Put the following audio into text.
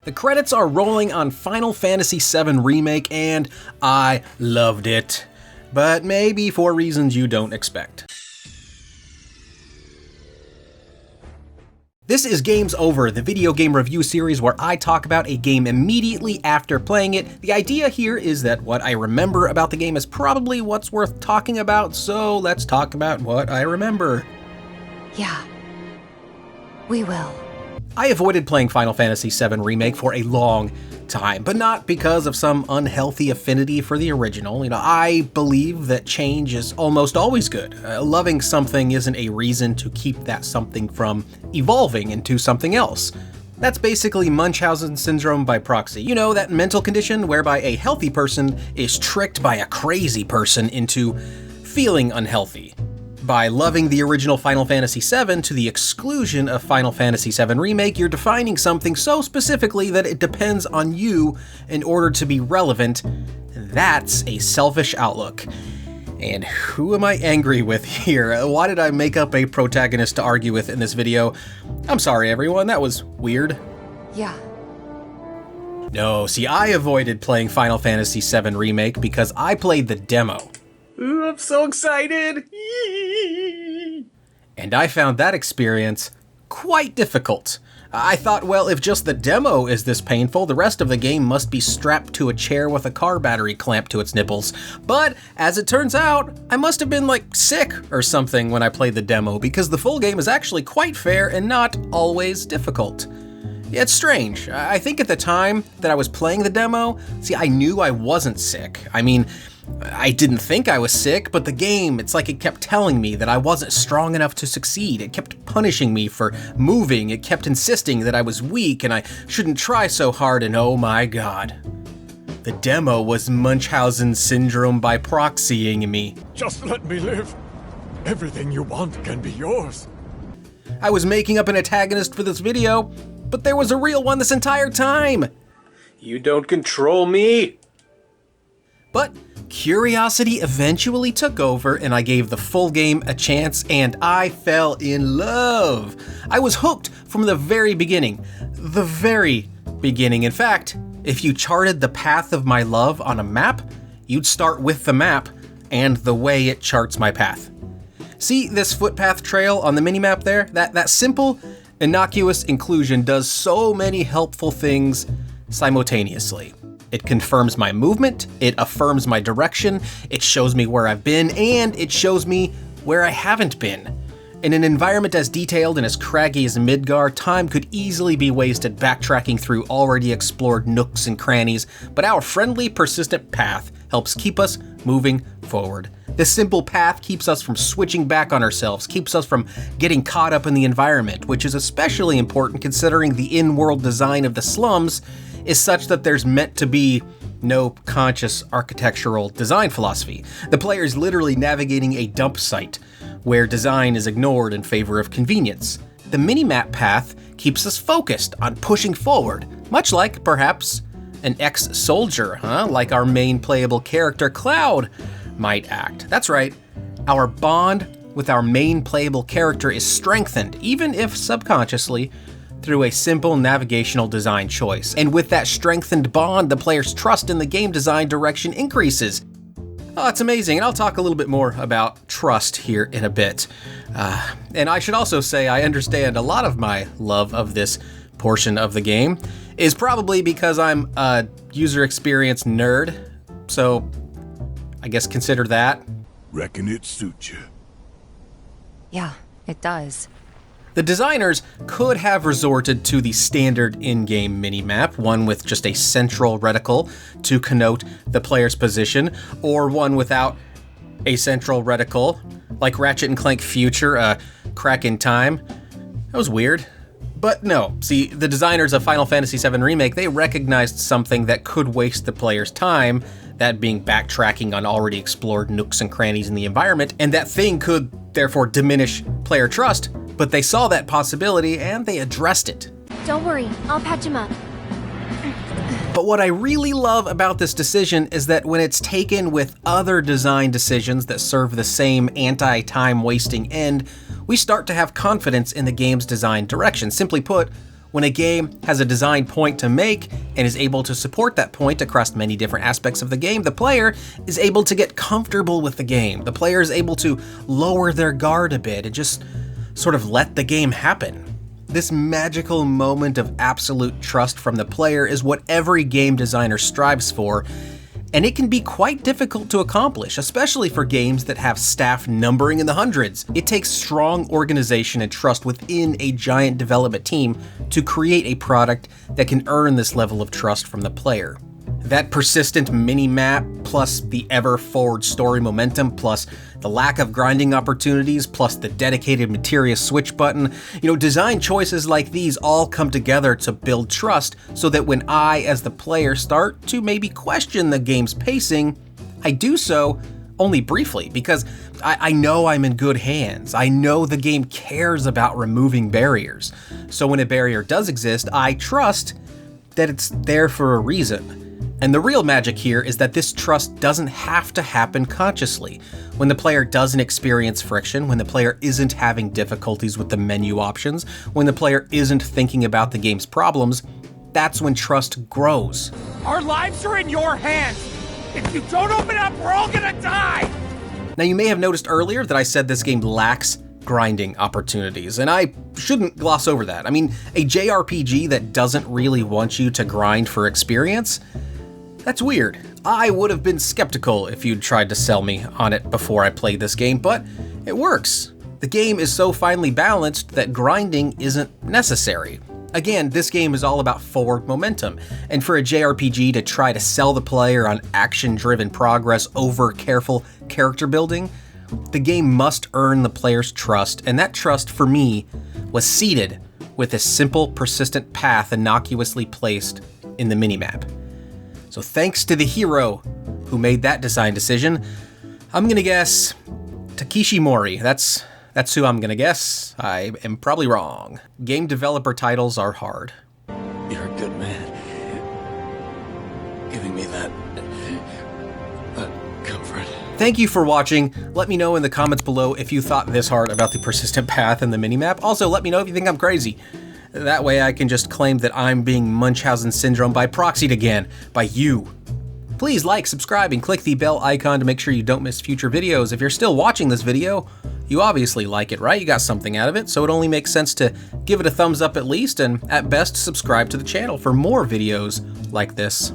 The credits are rolling on Final Fantasy VII Remake, and I loved it. But maybe for reasons you don't expect. This is Games Over, the video game review series where I talk about a game immediately after playing it. The idea here is that what I remember about the game is probably what's worth talking about, so let's talk about what I remember. Yeah, we will. I avoided playing Final Fantasy VII Remake for a long time, but not because of some unhealthy affinity for the original. I believe that change is almost always good. Loving something isn't a reason to keep that something from evolving into something else. That's basically Munchausen syndrome by proxy. You know, that mental condition whereby a healthy person is tricked by a crazy person into feeling unhealthy. By loving the original Final Fantasy VII to the exclusion of Final Fantasy VII Remake, you're defining something so specifically that it depends on you in order to be relevant. That's a selfish outlook. And who am I angry with here? Why did I make up a protagonist to argue with in this video? I'm sorry everyone, that was weird. Yeah. No, see, I avoided playing Final Fantasy VII Remake because I played the demo. Ooh, I'm so excited! And I found that experience quite difficult. I thought, well, if just the demo is this painful, the rest of the game must be strapped to a chair with a car battery clamped to its nipples. But, as it turns out, I must have been, sick or something when I played the demo, because the full game is actually quite fair and not always difficult. It's strange. I think at the time that I was playing the demo, I knew I wasn't sick. I didn't think I was sick, but the game, it's like it kept telling me that I wasn't strong enough to succeed. It kept punishing me for moving. It kept insisting that I was weak and I shouldn't try so hard, and oh my god. The demo was Munchausen syndrome by proxying me. Just let me live. Everything you want can be yours. I was making up an antagonist for this video, but there was a real one this entire time. You don't control me. But curiosity eventually took over and I gave the full game a chance and I fell in love. I was hooked from the very beginning. The very beginning. In fact, if you charted the path of my love on a map, you'd start with the map and the way it charts my path. See this footpath trail on the minimap there? That simple, innocuous inclusion does so many helpful things simultaneously. It confirms my movement, it affirms my direction, it shows me where I've been, and it shows me where I haven't been. In an environment as detailed and as craggy as Midgar, time could easily be wasted backtracking through already explored nooks and crannies, but our friendly, persistent path helps keep us moving forward. This simple path keeps us from switching back on ourselves, keeps us from getting caught up in the environment, which is especially important considering the in-world design of the slums is such that there's meant to be no conscious architectural design philosophy. The player is literally navigating a dump site where design is ignored in favor of convenience. The minimap path keeps us focused on pushing forward, much like, perhaps, an ex-soldier, like our main playable character, Cloud, might act. That's right, our bond with our main playable character is strengthened, even if subconsciously, through a simple navigational design choice. And with that strengthened bond, the player's trust in the game design direction increases. Oh, it's amazing, and I'll talk a little bit more about trust here in a bit. And I should also say I understand a lot of my love of this portion of the game is probably because I'm a user experience nerd, so I guess consider that. Reckon it suits you. Yeah, it does. The designers could have resorted to the standard in-game minimap, one with just a central reticle to connote the player's position, or one without a central reticle, like Ratchet & Clank Future, Crack in Time. That was weird. But no, see, the designers of Final Fantasy VII Remake, they recognized something that could waste the player's time, that being backtracking on already explored nooks and crannies in the environment, and that thing could therefore diminish player trust. But they saw that possibility and they addressed it. Don't worry, I'll patch him up. But what I really love about this decision is that when it's taken with other design decisions that serve the same anti-time wasting end, we start to have confidence in the game's design direction. Simply put, When a game has a design point to make and is able to support that point across many different aspects of the game, the player is able to get comfortable with the game. The player is able to lower their guard a bit and just sort of let the game happen. This magical moment of absolute trust from the player is what every game designer strives for, and it can be quite difficult to accomplish, especially for games that have staff numbering in the hundreds. It takes strong organization and trust within a giant development team to create a product that can earn this level of trust from the player. That persistent mini-map, plus the ever-forward story momentum, plus the lack of grinding opportunities, plus the dedicated materia switch button, design choices like these all come together to build trust so that when I, as the player, start to maybe question the game's pacing, I do so only briefly, because I know I'm in good hands. I know the game cares about removing barriers. So when a barrier does exist, I trust that it's there for a reason. And the real magic here is that this trust doesn't have to happen consciously. When the player doesn't experience friction, when the player isn't having difficulties with the menu options, when the player isn't thinking about the game's problems, that's when trust grows. Our lives are in your hands! If you don't open up, we're all gonna die! Now you may have noticed earlier that I said this game lacks grinding opportunities, and I shouldn't gloss over that. I mean, a JRPG that doesn't really want you to grind for experience? That's weird. I would have been skeptical if you'd tried to sell me on it before I played this game, but it works. The game is so finely balanced that grinding isn't necessary. Again, this game is all about forward momentum, and for a JRPG to try to sell the player on action-driven progress over careful character building, the game must earn the player's trust, and that trust, for me, was seeded with a simple, persistent path innocuously placed in the minimap. So thanks to the hero who made that design decision, I'm gonna guess Takeshi Mori. That's who I'm gonna guess. I am probably wrong. Game developer titles are hard. You're a good man. Giving me that comfort. Thank you for watching. Let me know in the comments below if you thought this hard about the persistent path and the minimap. Also, let me know if you think I'm crazy. That way I can just claim that I'm being Munchausen syndrome by proxied again, by you. Please like, subscribe, and click the bell icon to make sure you don't miss future videos. If you're still watching this video, you obviously like it, right? You got something out of it, so it only makes sense to give it a thumbs up at least, and at best, subscribe to the channel for more videos like this.